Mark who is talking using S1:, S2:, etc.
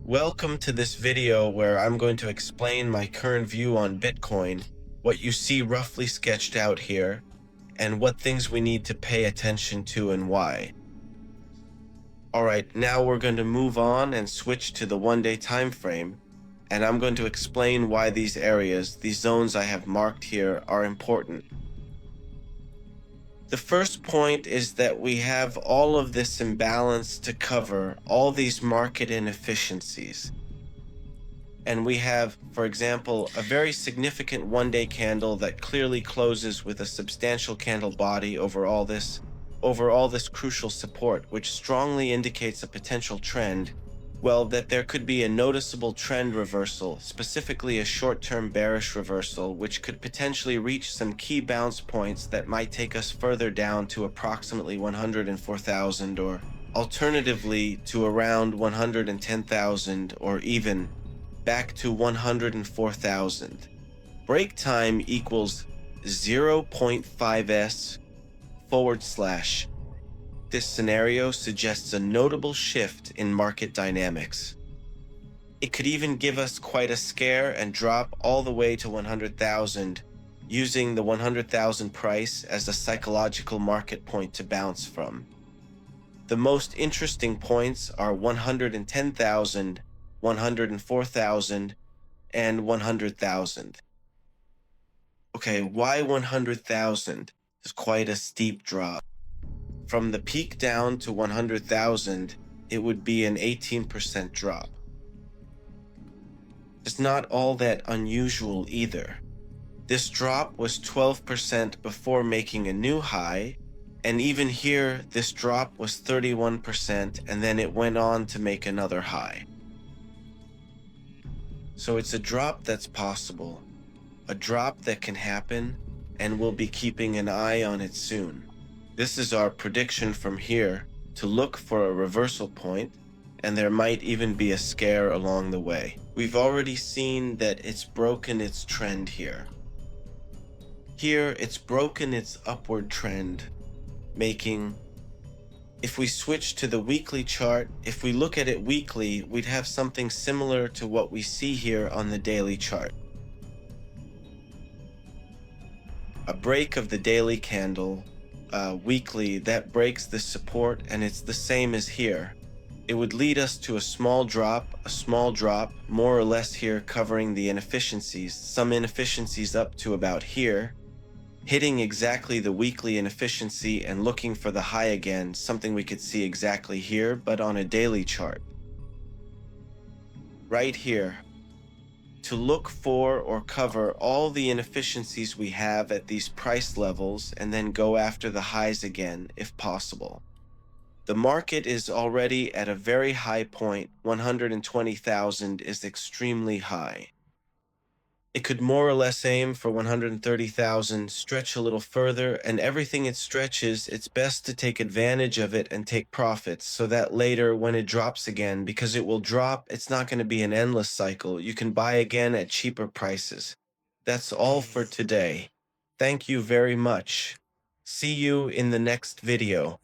S1: Welcome to this video where I'm going to explain my current view on Bitcoin, what you see roughly sketched out here, and what things we need to pay attention to and why. Alright, now we're going to move on and switch to the one-day time frame, and I'm going to explain why these areas, these zones I have marked here, are important. The first point is that we have all of this imbalance to cover, all these market inefficiencies. And we have, for example, a very significant one-day candle that clearly closes with a substantial candle body over all this crucial support, which strongly indicates a potential trend. Well, that there could be a noticeable trend reversal, specifically a short-term bearish reversal, which could potentially reach some key bounce points that might take us further down to approximately 104,000, or alternatively to around 110,000, or even back to 104,000. Break time equals 0.5s/. This scenario suggests a notable shift in market dynamics. It could even give us quite a scare and drop all the way to 100,000, using the 100,000 price as a psychological market point to bounce from. The most interesting points are 110,000, 104,000, and 100,000. Okay, why 100,000 is quite a steep drop. From the peak down to 100,000, it would be an 18% drop. It's not all that unusual either. This drop was 12% before making a new high, and even here, this drop was 31%, and then it went on to make another high. So it's a drop that's possible, a drop that can happen, and we'll be keeping an eye on it soon. This is our prediction from here, to look for a reversal point, and there might even be a scare along the way. We've already seen that it's broken its trend here. Here, it's broken its upward trend, making... If we switch to the weekly chart, if we look at it weekly, we'd have something similar to what we see here on the daily chart. A break of the daily candle, weekly, that breaks the support, and it's the same as here. It would lead us to a small drop, more or less here, covering the inefficiencies, some inefficiencies up to about here, hitting exactly the weekly inefficiency and looking for the high again, something we could see exactly here, but on a daily chart. Right here, to look for or cover all the inefficiencies we have at these price levels and then go after the highs again, if possible. The market is already at a very high point. 120,000 is extremely high. It could more or less aim for 130,000, stretch a little further, and everything it stretches, it's best to take advantage of it and take profits, so that later when it drops again, because it will drop, it's not going to be an endless cycle. You can buy again at cheaper prices. That's all for today. Thank you very much. See you in the next video.